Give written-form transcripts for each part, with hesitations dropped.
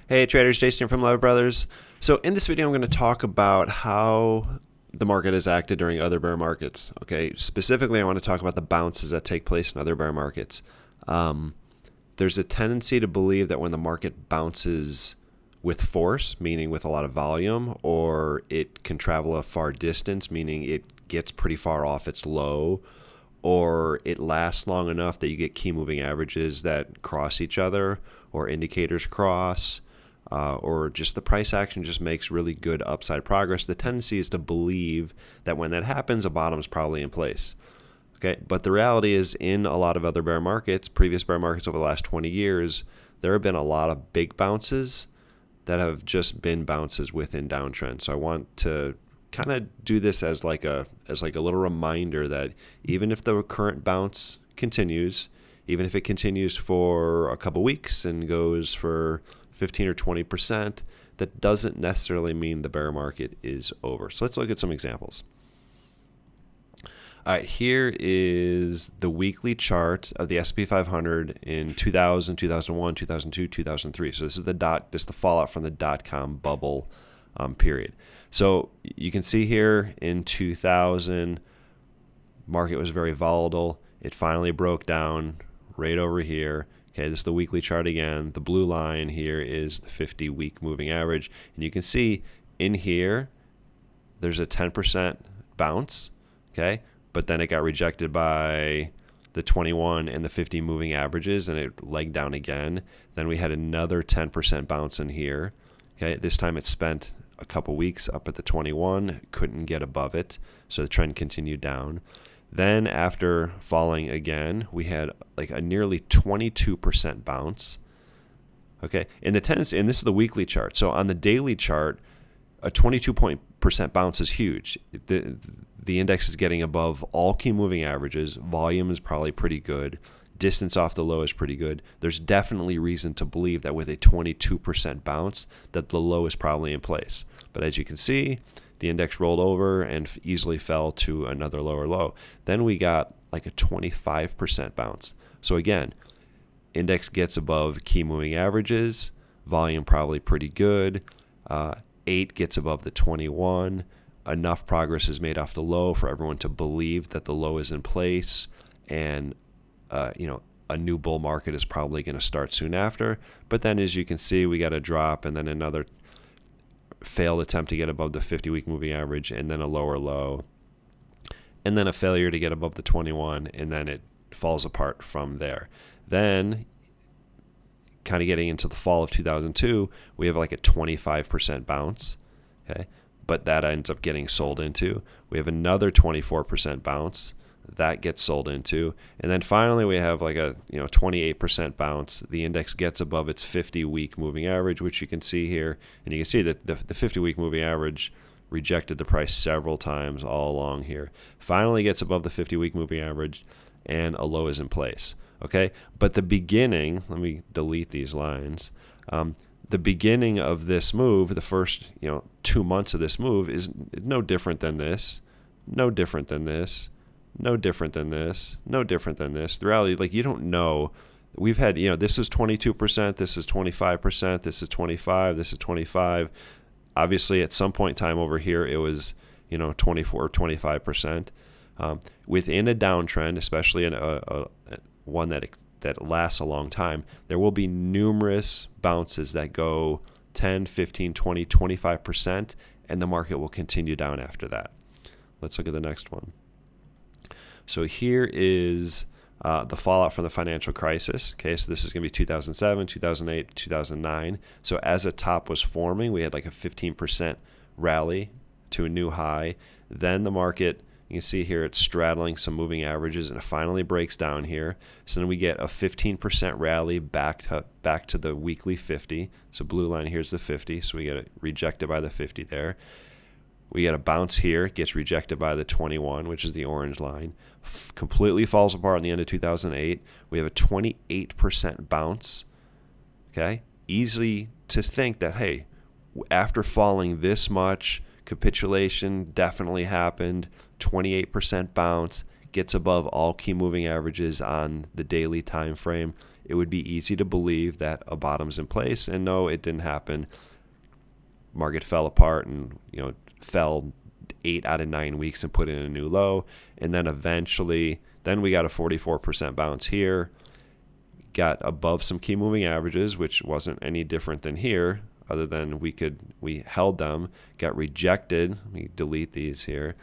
Hey traders, Jason here from Leavitt Brothers. So in this video I'm going to talk about how the market has acted during other bear markets. Okay, specifically I want to talk about the bounces that take place in other bear markets. There's a tendency to believe that when the market bounces with force, meaning with a lot of volume, or it can travel a far distance, meaning it gets pretty far off its low, or it lasts long enough that you get key moving averages that cross each other, or indicators cross, or just the price action just makes really good upside progress. The tendency is to believe that when that happens, a bottom is probably in place. Okay, but the reality is, in a lot of other bear markets, previous bear markets over the last 20 years, there have been a lot of big bounces that have just been bounces within downtrends. So I want to kind of do this as like a little reminder that even if the current bounce continues, even if it continues for a couple weeks and goes for 15 or 20%, that doesn't necessarily mean the bear market is over. So let's look at some examples. All right, here is the weekly chart of the S&P 500 in 2000, 2001, 2002, 2003. So this is the fallout from the dot-com bubble period. So you can see here in 2000, market was very volatile. It finally broke down right over here. Okay, this is the weekly chart again. The blue line here is the 50-week moving average. And you can see in here, there's a 10% bounce, okay? But then it got rejected by the 21 and the 50 moving averages, and it legged down again. Then we had another 10% bounce in here. Okay, this time it spent a couple weeks up at the 21, couldn't get above it, so the trend continued down. Then after falling again, we had like a nearly 22% bounce. Okay, and this is the weekly chart. So on the daily chart, a 22% bounce is huge. The index is getting above all key moving averages. Volume is probably pretty good. Distance off the low is pretty good. There's definitely reason to believe that with a 22% bounce, that the low is probably in place. But as you can see, the index rolled over and easily fell to another lower low. Then we got like a 25% bounce. So again, index gets above key moving averages. Volume probably pretty good. 8 gets above the 21. Enough progress is made off the low for everyone to believe that the low is in place, and a new bull market is probably going to start soon after. But then, as you can see, we got a drop and then another failed attempt to get above the 50-week moving average, and then a lower low, and then a failure to get above the 21, and then it falls apart from there. Then, kind of getting into the fall of 2002, we have like a 25% bounce, okay? But that ends up getting sold into. We have another 24% bounce that gets sold into, and then finally we have like a 28% bounce. The index gets above its 50-week moving average, which you can see here, and you can see that the 50-week moving average rejected the price several times all along here. Finally gets above the 50-week moving average, and a low is in place. Okay, but the beginning, let me delete these lines. The beginning of this move, the first 2 months of this move is no different than this, no different than this, no different than this, no different than this. The reality, like, you don't know. We've had, this is 22%, this is 25%, this is 25, this is 25. Obviously, at some point in time over here, it was 24 or 25%. Within a downtrend, especially in one that lasts a long time, there will be numerous bounces that go 10, 15, 20, 25%, and the market will continue down after that. Let's look at the next one. So here is the fallout from the financial crisis. Okay, so this is going to be 2007, 2008, 2009. So as a top was forming, we had like a 15% rally to a new high. Then the market, you can see here, it's straddling some moving averages, and it finally breaks down here. So then we get a 15% rally back to the weekly 50. So blue line here's the 50. So we get it rejected by the 50 there. We get a bounce here. It gets rejected by the 21, which is the orange line. Completely falls apart in the end of 2008. We have a 28% bounce. Okay, easy to think that, hey, after falling this much, capitulation definitely happened. 28% bounce, gets above all key moving averages on the daily time frame. it would be easy to believe that a bottom's in place. And no, it didn't happen. Market fell apart and, fell 8 out of 9 weeks and put in a new low. And then eventually, then we got a 44% bounce here, got above some key moving averages, which wasn't any different than here, other than we held them, got rejected. Let me delete these here.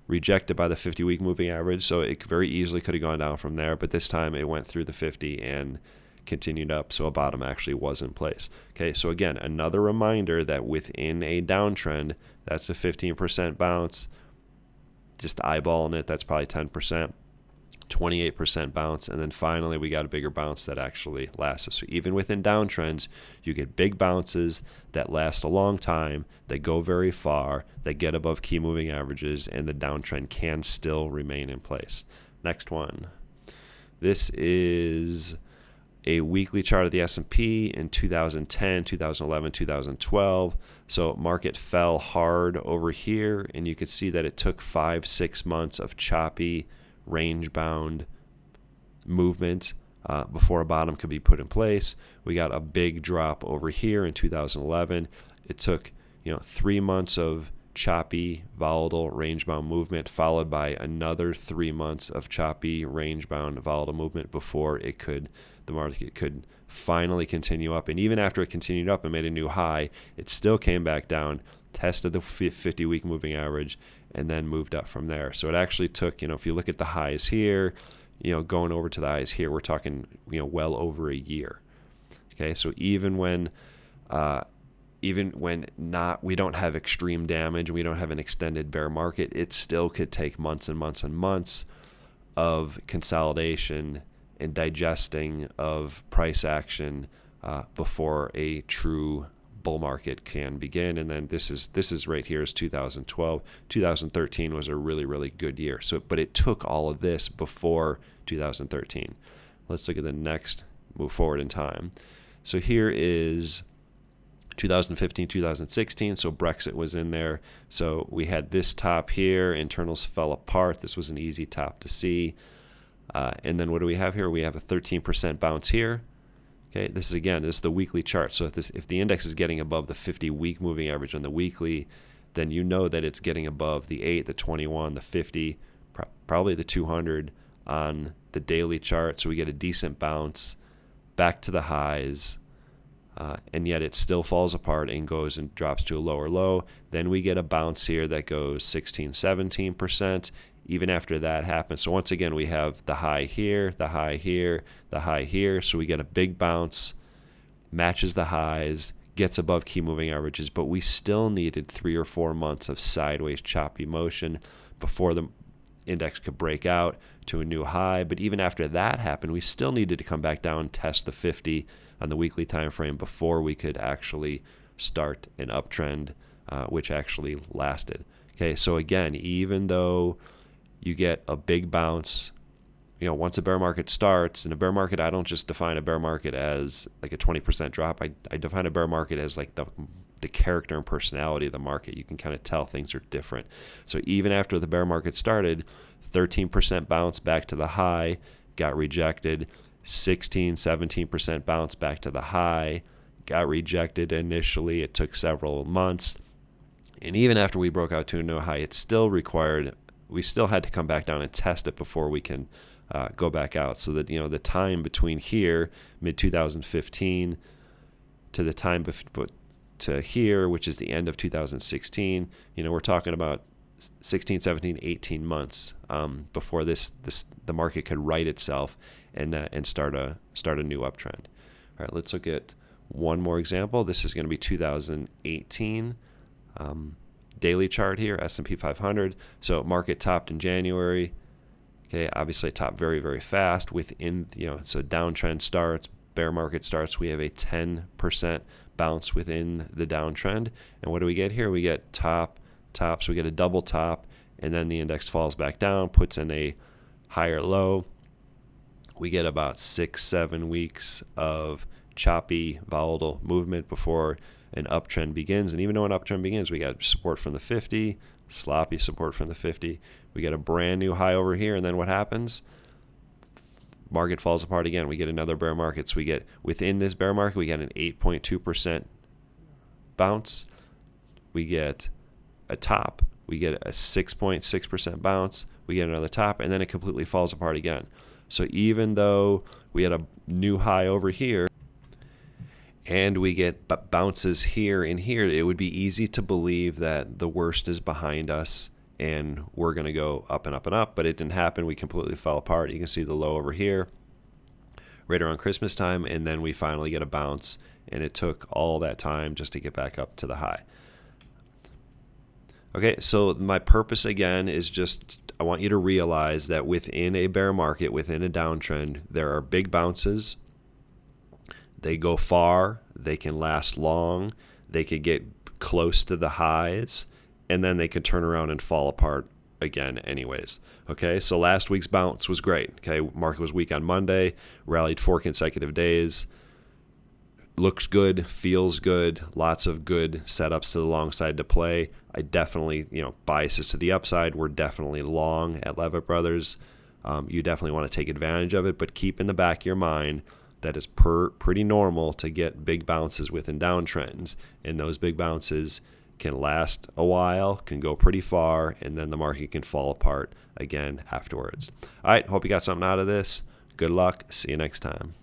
Rejected by the 50-week moving average, so it very easily could have gone down from there, but this time it went through the 50 and continued up, so a bottom actually was in place. Okay, so again, another reminder that within a downtrend, that's a 15% bounce. Just eyeballing it, that's probably 10%. 28% bounce, and then finally we got a bigger bounce that actually lasted. So even within downtrends, you get big bounces that last a long time, that go very far, that get above key moving averages, and the downtrend can still remain in place. Next one. This is a weekly chart of the S&P in 2010, 2011, 2012. So market fell hard over here, and you could see that it took 5-6 months of choppy range-bound movement before a bottom could be put in place. We got a big drop over here in 2011. It took 3 months of choppy, volatile, range-bound movement, followed by another 3 months of choppy, range-bound, volatile movement before the market could finally continue up. And even after it continued up and made a new high, it still came back down, tested the 50-week moving average, and then moved up from there. So it actually took, if you look at the highs here, going over to the highs here, we're talking, well over a year. Okay, so even when we don't have extreme damage, we don't have an extended bear market, it still could take months and months and months of consolidation and digesting of price action before a true bull market can begin. And then this is right here is 2012. 2013 was a really, really good year. But it took all of this before 2013. Let's look at the next, move forward in time. So here is 2015, 2016. So Brexit was in there. So we had this top here. Internals fell apart. This was an easy top to see. And then what do we have here? We have a 13% bounce here. Okay, this is the weekly chart. So if the index is getting above the 50-week moving average on the weekly, then you know that it's getting above the 8, the 21, the 50, probably the 200 on the daily chart. So we get a decent bounce back to the highs, and yet it still falls apart and goes and drops to a lower low. Then we get a bounce here that goes 16, 17%. Even after that happens. So once again, we have the high here, the high here, the high here. So we get a big bounce, matches the highs, gets above key moving averages, but we still needed 3 or 4 months of sideways choppy motion before the index could break out to a new high. But even after that happened, we still needed to come back down, test the 50 on the weekly time frame before we could actually start an uptrend, which actually lasted. Okay, so again, even though you get a big bounce, once a bear market starts. In a bear market, I don't just define a bear market as like a 20% drop. I define a bear market as like the character and personality of the market. You can kind of tell things are different. So even after the bear market started, 13% bounce back to the high, got rejected. 16, 17% bounce back to the high, got rejected initially. It took several months. And even after we broke out to a new high, we still had to come back down and test it before we can go back out. So that, the time between here, mid-2015, to the time to here, which is the end of 2016, we're talking about 16, 17, 18 months before the market could right itself and start a new uptrend. All right, let's look at one more example. This is going to be 2018. Daily chart here, S&P 500. So market topped in January. Okay, obviously it topped very, very fast within, so downtrend starts, bear market starts. We have a 10% bounce within the downtrend. And what do we get here? We get top, so we get a double top, and then the index falls back down, puts in a higher low. We get about 6-7 weeks of choppy, volatile movement before an uptrend begins. And even though an uptrend begins, we got support from the 50, sloppy support from the 50. We get a brand new high over here, and then what happens? market falls apart again. We get another bear market. So we get within this bear market, we get an 8.2% bounce. We get a top. We get a 6.6% bounce. We get another top, and then it completely falls apart again. So even though we had a new high over here, and we get bounces here and here, it would be easy to believe that the worst is behind us and we're going to go up and up and up, but it didn't happen. We completely fell apart. You can see the low over here right around Christmas time, and then we finally get a bounce, and it took all that time just to get back up to the high. Okay, so my purpose again is just I want you to realize that within a bear market, within a downtrend, there are big bounces. They go far, they can last long, they could get close to the highs, and then they could turn around and fall apart again anyways. Okay, so last week's bounce was great. Okay, market was weak on Monday, rallied 4 consecutive days. Looks good, feels good, lots of good setups to the long side to play. I definitely, biases to the upside. We're definitely long at Leavitt Brothers. You definitely want to take advantage of it, but keep in the back of your mind that it's pretty normal to get big bounces within downtrends, and those big bounces can last a while, can go pretty far, and then the market can fall apart again afterwards. All right, hope you got something out of this. Good luck. See you next time.